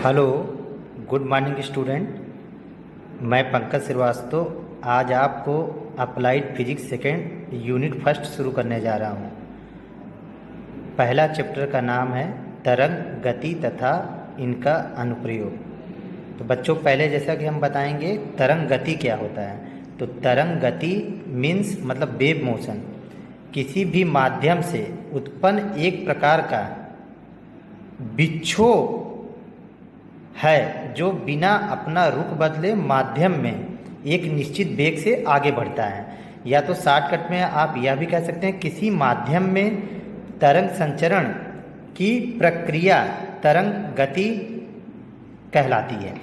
Hello, good morning student. मैं पंकज श्रीवास्तव आज आपको applied physics second unit first शुरू करने जा रहा हूँ। पहला चैप्टर का नाम है तरंग गति तथा इनका अनुप्रयोग। तो बच्चों, पहले जैसा कि हम बताएंगे तरंग गति क्या होता है। तो तरंग गति मीन्स मतलब वेव मोशन, किसी भी माध्यम से उत्पन्न एक प्रकार का विक्षोभ है जो बिना अपना रुख बदले माध्यम में एक निश्चित वेग से आगे बढ़ता है। या तो शॉर्टकट में आप यह भी कह सकते हैं, किसी माध्यम में तरंग संचरण की प्रक्रिया तरंग गति कहलाती है।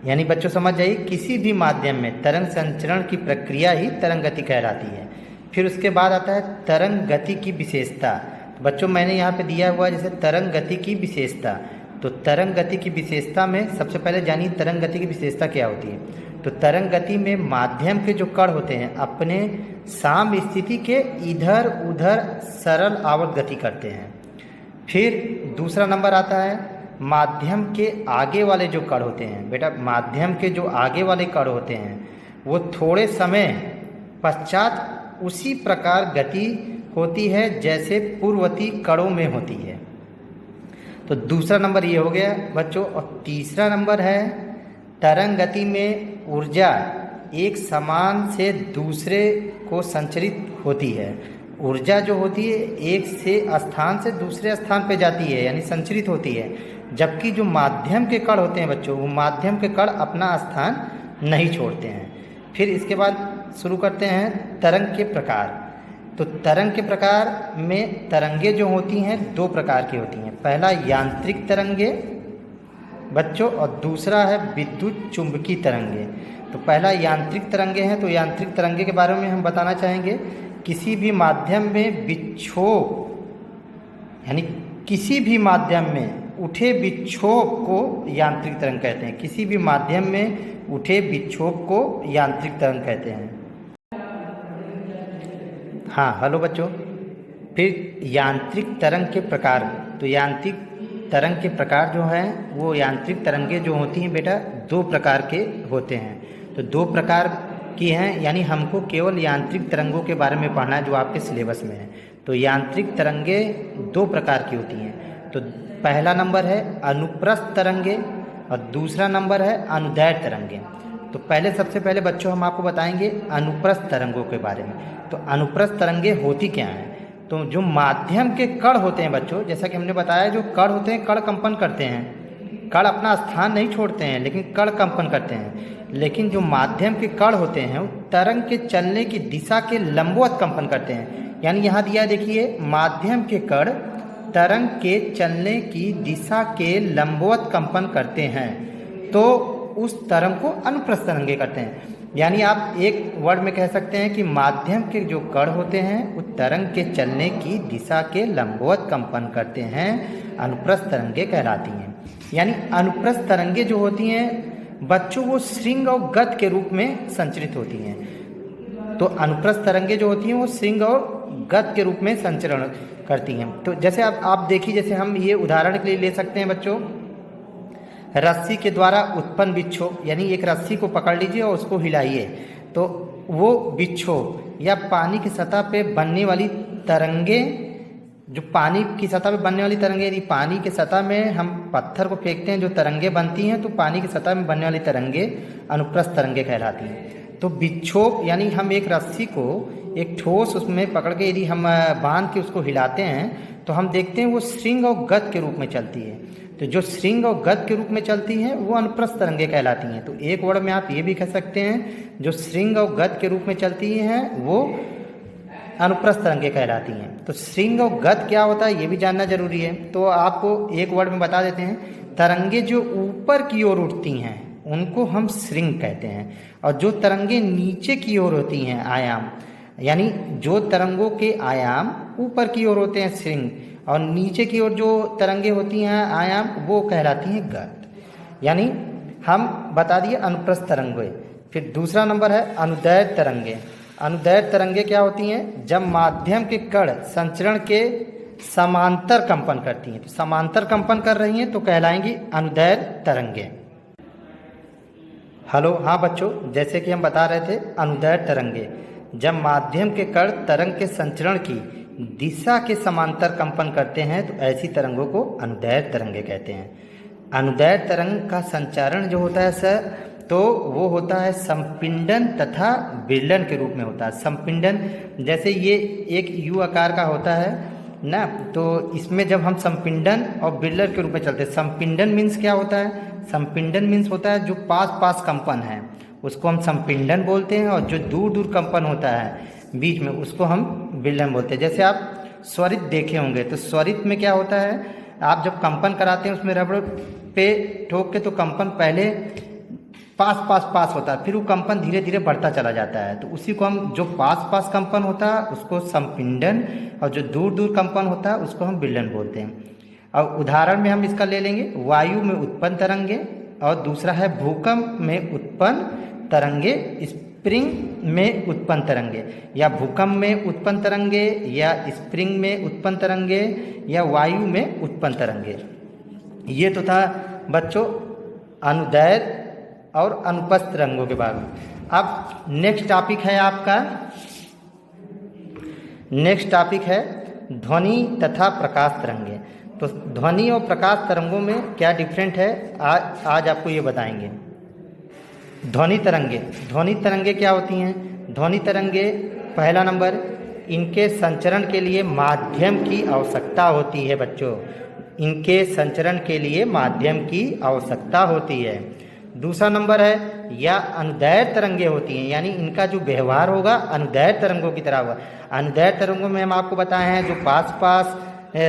यानी बच्चों समझ जाइए, किसी भी माध्यम में तरंग संचरण की प्रक्रिया ही तरंग गति कहलाती है। फिर उसके बाद आता है तरंग गति की विशेषता। तो बच्चों, मैंने यहाँ पे दिया हुआ जैसे तरंग गति की विशेषता। तो तरंग गति की विशेषता में सबसे पहले जानिए तरंग गति की विशेषता क्या होती है। तो तरंग गति में माध्यम के जो कण होते हैं अपने साम स्थिति के इधर उधर सरल आवर्त गति करते हैं। फिर दूसरा नंबर आता है माध्यम के आगे वाले जो कण होते हैं। बेटा, माध्यम के जो आगे वाले कण होते हैं वो थोड़े समय पश्चात उसी प्रकार गति होती है जैसे पूर्ववर्ती कणों में होती है। तो दूसरा नंबर ये हो गया बच्चों। और तीसरा नंबर है तरंग गति में ऊर्जा एक समान से दूसरे को संचरित होती है। ऊर्जा जो होती है एक से स्थान से दूसरे स्थान पे जाती है, यानी संचरित होती है। जबकि जो माध्यम के कण होते हैं बच्चों, वो माध्यम के कण अपना स्थान नहीं छोड़ते हैं। फिर इसके बाद शुरू करते हैं तरंग के प्रकार। तो तरंग के प्रकार में तरंगे जो होती हैं दो प्रकार की होती हैं। पहला यांत्रिक तरंगे बच्चों, और दूसरा है विद्युत चुंबकीय तरंगे। तो पहला यांत्रिक तरंगे हैं। तो यांत्रिक तरंगे के बारे में हम बताना चाहेंगे, किसी भी माध्यम में विक्षोभ, यानी किसी भी माध्यम में उठे विक्षोभ को यांत्रिक तरंग कहते हैं। किसी भी माध्यम में उठे विक्षोभ को यांत्रिक तरंग कहते हैं। हाँ, हेलो बच्चों। फिर यांत्रिक तरंग के प्रकार। तो यांत्रिक तरंग के प्रकार जो हैं वो यांत्रिक तरंगे जो होती हैं बेटा दो प्रकार के होते हैं। तो दो प्रकार की हैं, यानी हमको केवल यांत्रिक तरंगों के बारे में पढ़ना है जो आपके सिलेबस में है। तो यांत्रिक तरंगे दो प्रकार की होती हैं। तो पहला नंबर है अनुप्रस्थ तरंगे और दूसरा नंबर है अनुदैर्ध्य तरंगे। तो सबसे पहले बच्चों हम आपको बताएंगे अनुप्रस्थ तरंगों के बारे में। तो अनुप्रस्थ तरंगे होती क्या हैं। तो जो माध्यम के कण होते हैं बच्चों, जैसा कि हमने बताया, जो कण होते हैं कण कंपन करते हैं। कण अपना स्थान नहीं छोड़ते हैं, लेकिन कण कंपन करते हैं। लेकिन जो माध्यम के कण होते हैं वो तरंग के चलने की दिशा के लंबवत कंपन करते हैं। यानी यहाँ दिया देखिए, माध्यम के कण तरंग के चलने की दिशा के लंबवत कंपन करते हैं, तो उस तरंग को अनुप्रस्थ तरंगे करते हैं। यानी आप एक वर्ड में कह सकते हैं कि माध्यम के जो कण होते हैं वो तरंग के चलने की दिशा के लंबवत कंपन करते हैं, अनुप्रस्थ तरंगे कहलाती हैं। यानी अनुप्रस्थ तरंगे जो होती हैं बच्चों वो श्रृंग और गत के रूप में संचरित होती हैं। तो अनुप्रस्थ तरंगे जो होती हैं वो श्रृंग और गत के रूप में संचरण करती हैं। तो जैसे आप देखिए, जैसे हम ये उदाहरण के लिए ले सकते हैं बच्चों, रस्सी के द्वारा उत्पन्न विक्षोभ। यानी एक रस्सी को पकड़ लीजिए और उसको हिलाइए, तो वो विक्षोभ या पानी की सतह पे बनने वाली तरंगे, जो पानी की सतह पे बनने वाली तरंगे, यदि पानी की सतह में हम पत्थर को फेंकते हैं जो तरंगे बनती हैं, तो पानी की सतह में बनने वाली तरंगे अनुप्रस्थ तरंगे कहलाती हैं। तो विक्षोभ यानी हम एक रस्सी को एक ठोस उसमें पकड़ के यदि हम बांध के उसको हिलाते हैं तो हम देखते हैं वो श्रृंग और गत के रूप में चलती है। तो जो श्रृंग और गत के रूप में चलती हैं वो अनुप्रस्थ तरंगे कहलाती हैं। तो एक वर्ड में आप ये भी कह सकते हैं, जो श्रृंग और गत के रूप में चलती हैं वो अनुप्रस्थ तरंगे कहलाती हैं। तो श्रृंग और गत क्या होता है ये भी जानना जरूरी है। तो आपको एक वर्ड में बता देते हैं, तरंगे जो ऊपर की ओर उठती हैं उनको हम श्रृंग कहते हैं, और जो तरंगे नीचे की ओर होती हैं आयाम, यानी जो तरंगों के आयाम ऊपर की ओर होते हैं श्रृंग, और नीचे की ओर जो तरंगे होती हैं आयाम वो कहलाती हैं गत। यानी हम बता दिए अनुप्रस्थ तरंगे। फिर दूसरा नंबर है अनुदैर्ध्य तरंगे। अनुदैर्ध्य तरंगे क्या होती हैं, जब माध्यम के कण संचरण के समांतर कंपन करती हैं। तो समांतर कंपन कर रही हैं तो कहलाएंगी अनुदैर्घ्य तरंगे। हेलो, हाँ बच्चों, जैसे कि हम बता रहे थे अनुदैर्घ्य तरंगे, जब माध्यम के कण तरंग के संचरण की दिशा के समांतर कंपन करते हैं तो ऐसी तरंगों को अनुदैर्घ्य तरंगे कहते हैं। अनुदैर्घ्य तरंग का संचारण जो होता है सर, तो वो होता है संपिंडन तथा विरलन के रूप में होता है। संपिंडन, जैसे ये एक यू आकार का होता है ना, तो इसमें जब हम संपिंडन और विरलन के रूप में चलते हैं। संपिंडन मीन्स क्या होता है? संपिंडन मीन्स होता है जो पास पास कंपन है उसको हम संपिंडन बोलते हैं, और जो दूर दूर कंपन होता है बीच में उसको हम विरलन बोलते हैं। जैसे आप स्वरित देखे होंगे, तो स्वरित में क्या होता है, आप जब कंपन कराते हैं उसमें रबड़ पे ठोक के तो कंपन पहले पास पास पास होता है, फिर वो कंपन धीरे धीरे बढ़ता चला जाता है। तो उसी को हम, जो पास पास कंपन होता है उसको संपिंडन, और जो दूर दूर कंपन होता है उसको हम विरलन बोलते हैं। और उदाहरण में हम इसका ले लेंगे वायु में उत्पन्न तरंगे, और दूसरा है भूकंप में उत्पन्न तरंगे, स्प्रिंग में उत्पन्न तरंगे, या भूकंप में उत्पन्न तरंगे, या स्प्रिंग में उत्पन्न तरंगे, या वायु में उत्पन्न तरंगे। ये तो था बच्चों अनुदैर्घ्य और अनुपस्थ तरंगों के बारे में। अब नेक्स्ट टॉपिक है आपका, नेक्स्ट टॉपिक है ध्वनि तथा प्रकाश तरंगे। तो ध्वनि और प्रकाश तरंगों में क्या डिफरेंट है आज आपको ये बताएंगे। ध्वनि तरंगे, ध्वनि तरंगे क्या होती हैं? ध्वनि तरंगे, पहला नंबर, इनके संचरण के लिए माध्यम की आवश्यकता होती है बच्चों। इनके संचरण के लिए माध्यम की आवश्यकता होती है। दूसरा नंबर है या अनुदैर्घ्य तरंगे होती हैं, यानी इनका जो व्यवहार होगा अनुदैर्घ्य तरंगों की तरह होगा। अनुदैर्घ्य तरंगों में हम आपको बताए हैं जो पास पास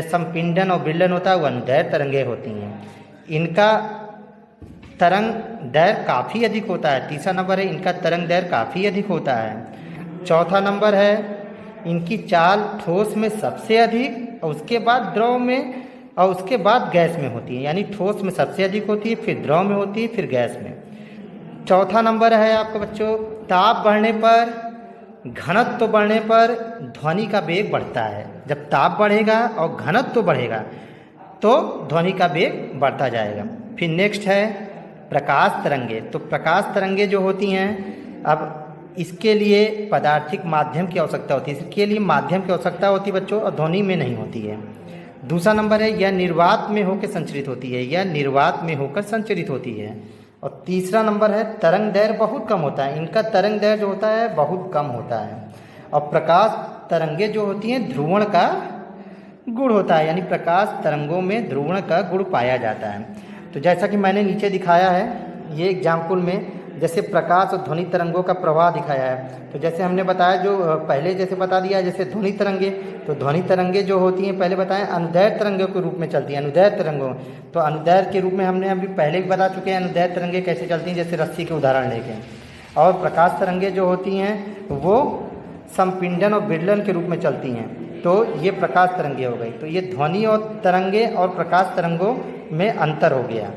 संपिंडन और विरलन होता है वो अनुदैर्घ्य तरंगे होती हैं। इनका तरंग दैर्घ्य काफ़ी अधिक होता है। तीसरा नंबर है इनका तरंग दैर्घ्य काफ़ी अधिक होता है। चौथा नंबर है इनकी चाल ठोस में सबसे अधिक, और उसके बाद द्रव में, और उसके बाद गैस में होती है। यानी ठोस में सबसे अधिक होती है, फिर द्रव में होती है, फिर गैस में। चौथा नंबर है आपको बच्चों, ताप बढ़ने पर, घनत्व बढ़ने पर ध्वनि का वेग बढ़ता है। जब ताप बढ़ेगा और घनत्व बढ़ेगा तो ध्वनि का वेग बढ़ता जाएगा। फिर नेक्स्ट है प्रकाश तरंगे। तो प्रकाश तरंगे जो होती हैं, अब इसके लिए पदार्थिक माध्यम की आवश्यकता होती है। इसके लिए माध्यम की आवश्यकता होती है बच्चों, और ध्वनि में नहीं होती है। दूसरा नंबर है यह निर्वात में होकर संचरित होती है, यह निर्वात में होकर संचरित होती है। और तीसरा नंबर है तरंग दैर्घ्य बहुत कम होता है। इनका तरंग दैर्घ्य जो होता है बहुत कम होता है। और प्रकाश तरंगे जो होती हैं ध्रुवण का गुण होता है, यानी प्रकाश तरंगों में ध्रुवण का गुण पाया जाता है। तो जैसा कि मैंने नीचे दिखाया है ये एग्जाम्पल में, जैसे प्रकाश और ध्वनि तरंगों का प्रवाह दिखाया है। तो जैसे हमने बताया, जो पहले जैसे बता दिया, जैसे ध्वनि तरंगे, तो ध्वनि तरंगे जो होती हैं पहले बताएं अनुदैर्घ्य तरंगों के रूप में चलती हैं। अनुदैर्घ्य तरंगों, तो अनुदैर्घ्य के रूप में हमने अभी पहले भी बता चुके हैं अनुदैर्घ्य तरंगे कैसे चलती हैं, जैसे रस्सी के उदाहरण लेके। और प्रकाश तरंगे जो होती हैं वो संपिंडन और विरलन के रूप में चलती हैं। तो ये प्रकाश तरंगे हो गई। तो ये ध्वनि और तरंगे और प्रकाश तरंगों में अंतर हो गया।